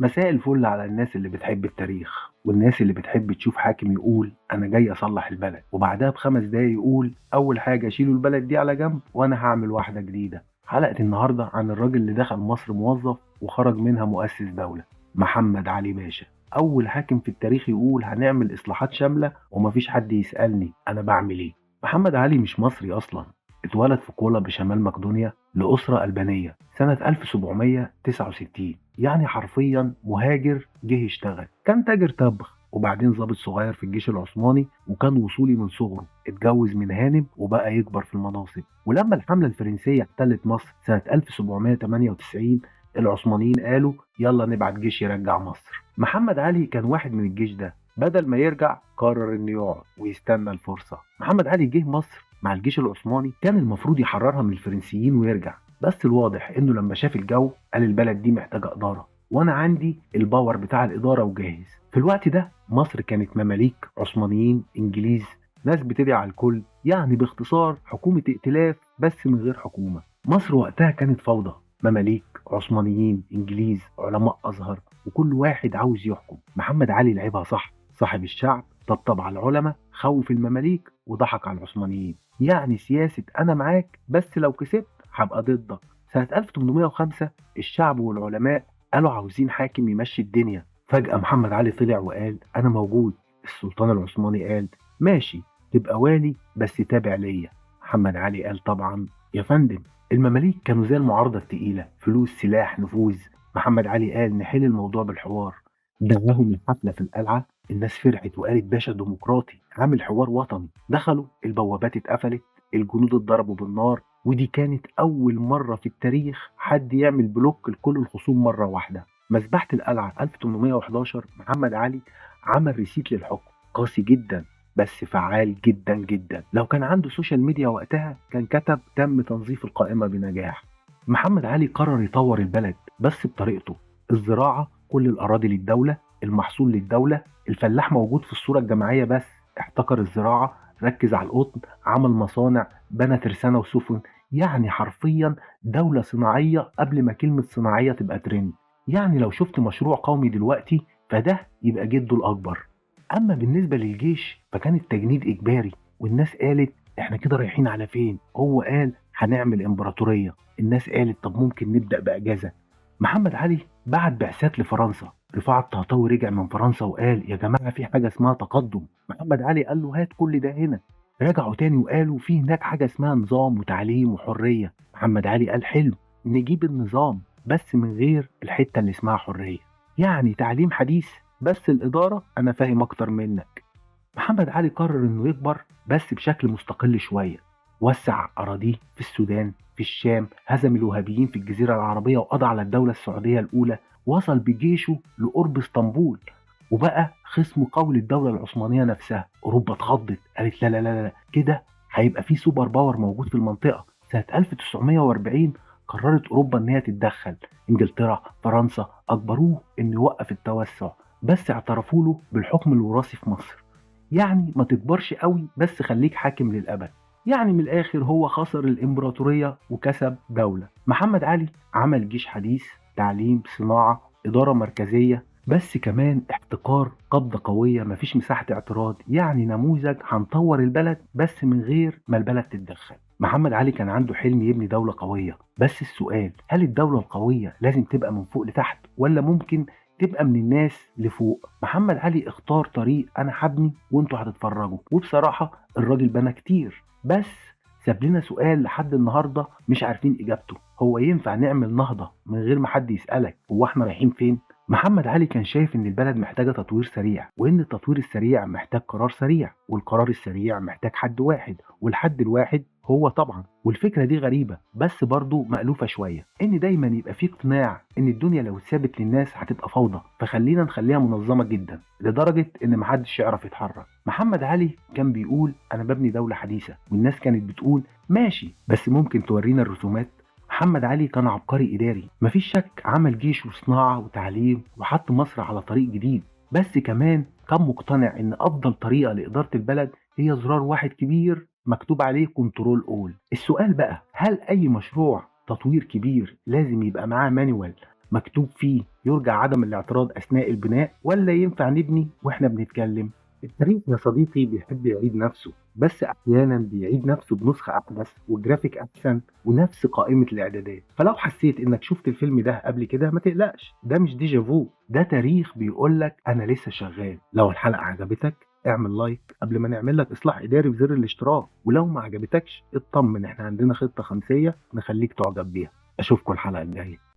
مساء الفل على الناس اللي بتحب التاريخ والناس اللي بتحب تشوف حاكم يقول أنا جاي أصلح البلد وبعدها ب5 دقايق يقول أول حاجة شيلوا البلد دي على جنب وأنا هعمل واحدة جديدة. حلقة النهاردة عن الراجل اللي دخل مصر موظف وخرج منها مؤسس دولة، محمد علي باشا. أول حاكم في التاريخ يقول هنعمل إصلاحات شاملة ومفيش حد يسألني أنا بعمل إيه. محمد علي مش مصري أصلا، اتولد في قولة بشمال مقدونيا لأسرة ألبانية سنة 1769، يعني حرفيا مهاجر جه يشتغل. كان تاجر تبغ وبعدين ضابط صغير في الجيش العثماني، وكان وصولي من صغره، اتجوز من هانم وبقى يكبر في المناصب. ولما الحملة الفرنسية احتلت مصر سنة 1798 العثمانيين قالوا يلا نبعت جيش يرجع مصر. محمد علي كان واحد من الجيش ده، بدل ما يرجع قرر انه يقعد ويستنى الفرصة. محمد علي جه مصر مع الجيش العثماني، كان المفروض يحررها من الفرنسيين ويرجع، بس الواضح انه لما شاف الجو قال البلد دي محتاجة إدارة وانا عندي الباور بتاع الإدارة وجاهز. في الوقت ده مصر كانت مماليك، عثمانيين، انجليز، ناس بتدعي على الكل، يعني باختصار حكومة ائتلاف بس من غير حكومة. مصر وقتها كانت فوضى، مماليك، عثمانيين، انجليز، علماء ازهر، وكل واحد عاوز يحكم. محمد علي لعبها صح، صاحب الشعب، طبطب على العلماء، خوف المماليك وضحك على العثمانيين، يعني سياسة أنا معاك بس لو كسبت هبقى ضدك. سنة 1805 الشعب والعلماء قالوا عاوزين حاكم يمشي الدنيا. فجأة محمد علي طلع وقال أنا موجود. السلطان العثماني قال ماشي تبقى والي بس تابع ليا. محمد علي قال طبعا يا فندم. المماليك كانوا زي المعارضة التقيلة، فلوس، سلاح، نفوذ. محمد علي قال نحل الموضوع بالحوار. دعاهم لحفلة في القلعة، الناس فرحت وقالت باشا ديمقراطي عامل حوار وطني. دخلوا، البوابات اتقفلت، الجنود اتضربوا بالنار، ودي كانت أول مرة في التاريخ حد يعمل بلوك لكل الخصوم مرة واحدة. مذبحة القلعة 1811 محمد علي عمل ريسيت للحكم قاسي جدا بس فعال جدا جدا. لو كان عنده سوشيال ميديا وقتها كان كتب تم تنظيف القائمة بنجاح. محمد علي قرر يطور البلد بس بطريقته. الزراعة كل الأراضي للدولة، المحصول للدولة، الفلاح موجود في الصورة الجماعية بس. احتكر الزراعة، ركز على القطن، عمل مصانع، بنى ترسانة وسفن، يعني حرفيا دولة صناعية قبل ما كلمة صناعية تبقى ترند. يعني لو شفت مشروع قومي دلوقتي فده يبقى جده الأكبر. أما بالنسبة للجيش فكان التجنيد إجباري، والناس قالت إحنا كده رايحين على فين؟ هو قال هنعمل إمبراطورية. الناس قالت طب ممكن نبدأ بأجازة. محمد علي بعت بعثات لفرنسا، رفاعة الطهطاوي رجع من فرنسا وقال يا جماعة في حاجة اسمها تقدم. محمد علي قال له هات كل ده هنا. رجعوا تاني وقالوا في هناك حاجة اسمها نظام وتعليم وحرية. محمد علي قال حلو، نجيب النظام بس من غير الحتة اللي اسمها حرية، يعني تعليم حديث بس الإدارة أنا فاهم أكتر منك. محمد علي قرر إنه يكبر بس بشكل مستقل شوية. وسع أراضيه في السودان، في الشام، هزم الوهابيين في الجزيرة العربية وقضى على الدولة السعودية الأولى. وصل بجيشه لقرب اسطنبول وبقى خصم قوي للدولة العثمانية نفسها. أوروبا اتخضت، قالت لا لا لا لا كده هيبقى في سوبر باور موجود في المنطقة. سنة 1940 قررت أوروبا إن هي تتدخل. إنجلترا، فرنسا أجبروه إنه يوقف التوسع، بس اعترفوا له بالحكم الوراثي في مصر. يعني ما تكبرش قوي بس خليك حاكم للأبد. يعني من الآخر هو خسر الإمبراطورية وكسب دولة. محمد علي عمل جيش حديث، تعليم، صناعة، إدارة مركزية، بس كمان احتكار، قبضة قوية، مفيش مساحة اعتراض، يعني نموذج هنطور البلد بس من غير ما البلد تتدخل. محمد علي كان عنده حلم يبني دولة قوية، بس السؤال هل الدولة القوية لازم تبقى من فوق لتحت ولا ممكن تبقى من الناس لفوق؟ محمد علي اختار طريق انا هبني وانتوا هتتفرجوا، وبصراحة الراجل بنى كتير، بس ساب لنا سؤال لحد النهاردة مش عارفين اجابته. هو ينفع نعمل نهضة من غير ما حد يسألك هو احنا رايحين فين؟ محمد علي كان شايف ان البلد محتاجة تطوير سريع، وان التطوير السريع محتاج قرار سريع، والقرار السريع محتاج حد واحد، والحد الواحد هو طبعا. والفكرة دي غريبة بس برضو مألوفة شوية، ان دايما يبقى في اقتناع ان الدنيا لو اتسابت للناس هتبقى فوضى، فخلينا نخليها منظمة جدا لدرجة ان محدش يعرف يتحرك. محمد علي كان بيقول انا ببني دولة حديثة، والناس كانت بتقول ماشي بس ممكن تورينا الرسومات. محمد علي كان عبقري إداري، مفيش شك، عمل جيش وصناعة وتعليم وحط مصر على طريق جديد، بس كمان كان مقتنع إن أفضل طريقة لإدارة البلد هي زرار واحد كبير مكتوب عليه كنترول اول. السؤال بقى، هل اي مشروع تطوير كبير لازم يبقى معاه مانيوال مكتوب فيه يرجى عدم الاعتراض اثناء البناء، ولا ينفع نبني واحنا بنتكلم؟ التاريخ يا صديقي بيحب يعيد نفسه، بس احيانا بيعيد نفسه بنسخه احدث وجرافيك احسن ونفس قائمه الاعدادات. فلو حسيت انك شفت الفيلم ده قبل كده ما تقلقش، ده مش ديجافو، ده تاريخ بيقولك انا لسه شغال. لو الحلقه عجبتك اعمل لايك قبل ما نعمل لك اصلاح اداري بزر الاشتراك، ولو ما عجبتكش اطمن، احنا عندنا خطه خمسيه نخليك تعجب بيها. اشوفكم الحلقه الجايه.